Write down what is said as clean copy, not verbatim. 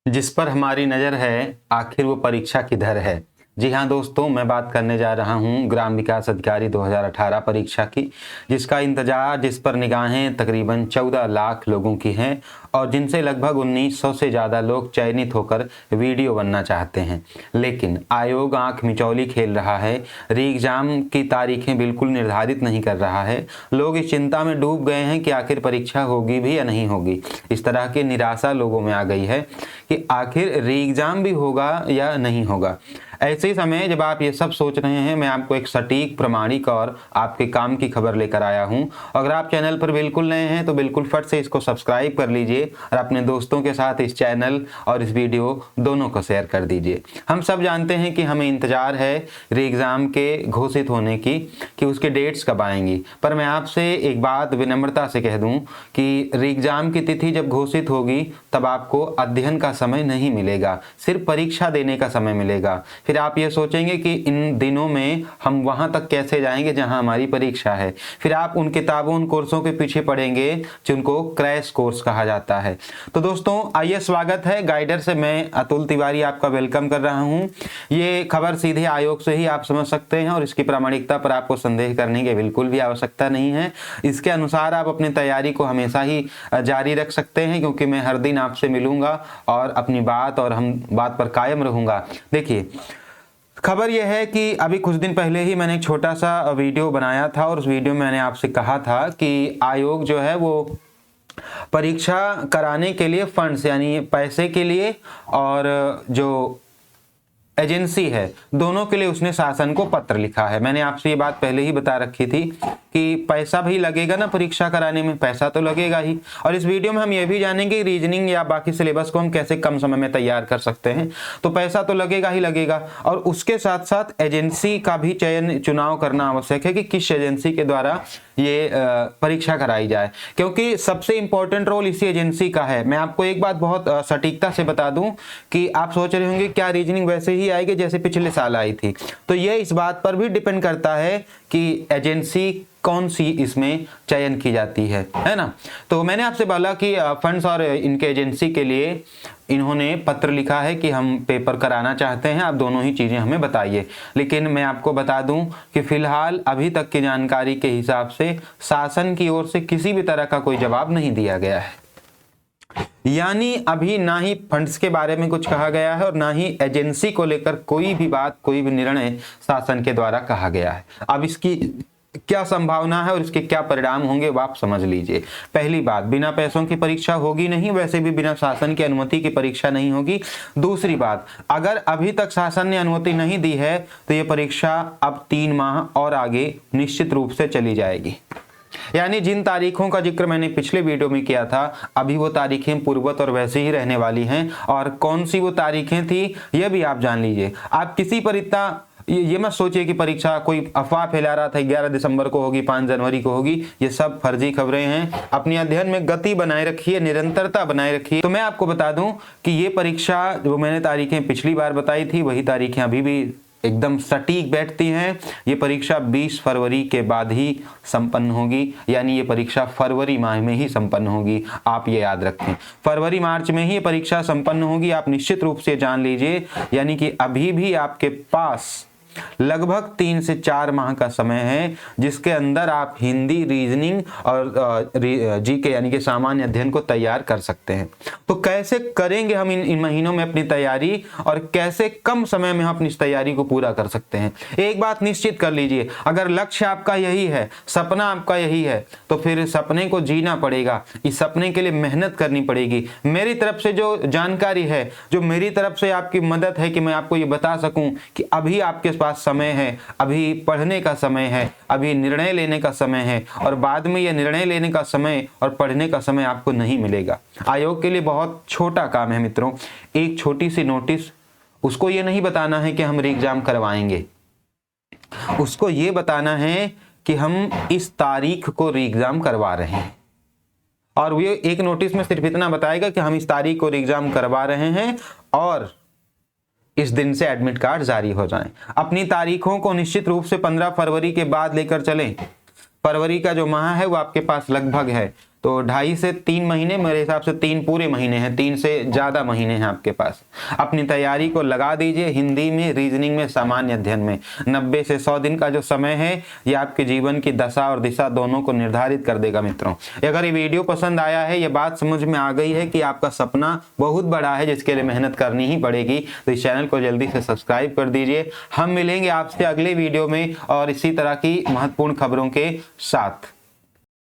जिस पर हमारी नज़र है, आखिर वो परीक्षा किधर है। जी हाँ दोस्तों, मैं बात करने जा रहा हूँ ग्राम विकास अधिकारी 2018 परीक्षा की, जिसका इंतजार, जिस पर निगाहें तकरीबन 14 लाख लोगों की हैं और जिनसे लगभग 1900 से ज़्यादा लोग चयनित होकर वीडियो बनना चाहते हैं। लेकिन आयोग आंख मिचौली खेल रहा है, री एग्ज़ाम की तारीखें बिल्कुल निर्धारित नहीं कर रहा है। लोग इस चिंता में डूब गए हैं कि आखिर परीक्षा होगी भी या नहीं होगी। इस तरह की निराशा लोगों में आ गई है कि आखिर री एग्ज़ाम भी होगा या नहीं होगा। ऐसे समय जब आप ये सब सोच रहे हैं, मैं आपको एक सटीक, प्रामाणिक और आपके काम की खबर लेकर आया हूँ। अगर आप चैनल पर बिल्कुल नए हैं तो बिल्कुल फट से इसको सब्सक्राइब कर लीजिए और अपने दोस्तों के साथ इस चैनल और इस वीडियो दोनों को शेयर कर दीजिए। हम सब जानते हैं कि हमें इंतजार है री एग्ज़ाम के घोषित होने की, कि उसके डेट्स कब आएंगी। पर मैं आपसे एक बात विनम्रता से कह दूं कि री एग्ज़ाम की तिथि जब घोषित होगी तब आपको अध्ययन का समय नहीं मिलेगा, सिर्फ परीक्षा देने का समय मिलेगा। फिर आप ये सोचेंगे कि इन दिनों में हम वहां तक कैसे जाएंगे जहां हमारी परीक्षा है। फिर आप उन किताबों, उन कोर्सों के पीछे पढ़ेंगे जिनको क्रैश कोर्स कहा जाता है। तो दोस्तों आइए, स्वागत है गाइडर से। मैं अतुल तिवारी आपका वेलकम कर रहा हूं। ये खबर सीधे आयोग से ही आप समझ सकते हैं और इसकी प्रामाणिकता पर आपको संदेह करने की बिल्कुल भी आवश्यकता नहीं है। इसके अनुसार आप अपनी तैयारी को हमेशा ही जारी रख सकते हैं, क्योंकि मैं हर दिन आपसे मिलूंगा और अपनी बात और हम बात पर कायम रहूंगा। देखिए, खबर यह है कि अभी कुछ दिन पहले ही मैंने एक छोटा सा वीडियो बनाया था और उस वीडियो में मैंने आपसे कहा था कि आयोग जो है वो परीक्षा कराने के लिए फंड्स, यानी पैसे के लिए और जो एजेंसी है, दोनों के लिए उसने शासन को पत्र लिखा है। मैंने आपसे ये बात पहले ही बता रखी थी कि पैसा भी लगेगा ना परीक्षा कराने में, पैसा तो लगेगा ही। और इस वीडियो में हम ये भी जानेंगे रीजनिंग या बाकी सिलेबस को हम कैसे कम समय में तैयार कर सकते हैं। तो पैसा तो लगेगा ही लगेगा, और उसके साथ साथ एजेंसी का भी चुनाव करना आवश्यक है कि किस एजेंसी के द्वारा ये परीक्षा कराई जाए, क्योंकि सबसे इंपॉर्टेंट रोल इसी एजेंसी का है। मैं आपको एक बात बहुत सटीकता से बता दूं कि आप सोच रहे होंगे क्या रीजनिंग वैसे ही आएगी जैसे पिछले साल आई थी। तो ये इस बात पर भी डिपेंड करता है कि एजेंसी कौन सी इसमें चयन की जाती है ना। तो मैंने आपसे बोला कि फंड्स और इनके एजेंसी के लिए इन्होंने पत्र लिखा है कि हम पेपर कराना चाहते हैं, आप दोनों ही चीज़ें हमें बताइए। लेकिन मैं आपको बता दूं कि फिलहाल अभी तक की जानकारी के हिसाब से शासन की ओर से किसी भी तरह का कोई जवाब नहीं दिया गया है। यानी अभी ना ही फंड्स के बारे में कुछ कहा गया है और ना ही एजेंसी को लेकर कोई भी बात, कोई भी निर्णय शासन के द्वारा कहा गया है। अब इसकी क्या संभावना है और इसके क्या परिणाम होंगे वो आप समझ लीजिए। पहली बात, बिना पैसों की परीक्षा होगी नहीं, वैसे भी बिना शासन की अनुमति की परीक्षा नहीं होगी। दूसरी बात, अगर अभी तक शासन ने अनुमति नहीं दी है तो ये परीक्षा अब 3 माह और आगे निश्चित रूप से चली जाएगी। यानी जिन तारीखों का जिक्र मैंने पिछले वीडियो में किया था, अभी वो तारीखें पूर्ववत और वैसे ही रहने वाली हैं। और कौन सी वो तारीखें थी ये भी आप जान लीजिए। आप किसी पर इतना ये मत सोचिए कि परीक्षा कोई अफवाह फैला रहा था 11 दिसंबर को होगी, 5 जनवरी को होगी। ये सब फर्जी खबरें हैं। अपनी अध्ययन में गति बनाए रखिए, निरंतरता बनाए रखिए। तो मैं आपको बता दूं कि ये परीक्षा, जो मैंने तारीखें पिछली बार बताई थी, वही तारीखें अभी भी एकदम सटीक बैठती हैं। ये परीक्षा 20 फरवरी के बाद ही संपन्न होगी, यानी ये परीक्षा फरवरी माह में ही संपन्न होगी। आप ये याद रखें, फरवरी मार्च में ही ये परीक्षा संपन्न होगी, आप निश्चित रूप से जान लीजिए। यानी कि अभी भी आपके पास लगभग 3 से 4 माह का समय है, जिसके अंदर आप हिंदी, रीजनिंग और जीके यानी कि सामान्य अध्ययन को तैयार कर सकते हैं। तो कैसे करेंगे हम इन महीनों में अपनी तैयारी, और कैसे कम समय में हम अपनी तैयारी को पूरा कर सकते हैं। एक बात निश्चित कर लीजिए, अगर लक्ष्य आपका यही है, सपना आपका यही है, तो फिर सपने को जीना पड़ेगा। इस सपने के लिए मेहनत करनी पड़ेगी। मेरी तरफ से जो जानकारी है, जो मेरी तरफ से आपकी मदद है कि मैं आपको ये बता सकूं कि अभी आपके पास समय है, अभी पढ़ने का समय है, अभी निर्णय लेने का समय है, और बाद में यह निर्णय लेने का समय और पढ़ने का समय आपको नहीं मिलेगा। आयोग के लिए बहुत छोटा काम है मित्रों, एक छोटी सी नोटिस। उसको ये नहीं बताना है कि हम री एग्जाम करवाएंगे, उसको ये बताना है कि हम इस तारीख को री एग्जाम करवा रहे हैं। और ये एक नोटिस में सिर्फ इतना बताएगा कि हम इस तारीख को री एग्जाम करवा रहे हैं और इस दिन से एडमिट कार्ड जारी हो जाएं। अपनी तारीखों को निश्चित रूप से 15 फरवरी के बाद लेकर चलें। फरवरी का जो माह है वो आपके पास लगभग है, तो 2.5 से 3 महीने, मेरे हिसाब से 3 पूरे महीने हैं, 3 से ज़्यादा महीने हैं आपके पास। अपनी तैयारी को लगा दीजिए। हिंदी में, रीजनिंग में, सामान्य अध्ययन में 90 से 100 दिन का जो समय है ये आपके जीवन की दशा और दिशा दोनों को निर्धारित कर देगा मित्रों। अगर ये वीडियो पसंद आया है, ये बात समझ में आ गई है कि आपका सपना बहुत बड़ा है जिसके लिए मेहनत करनी ही पड़ेगी, तो इस चैनल को जल्दी से सब्सक्राइब कर दीजिए। हम मिलेंगे आपसे अगले वीडियो में और इसी तरह की महत्वपूर्ण खबरों के साथ।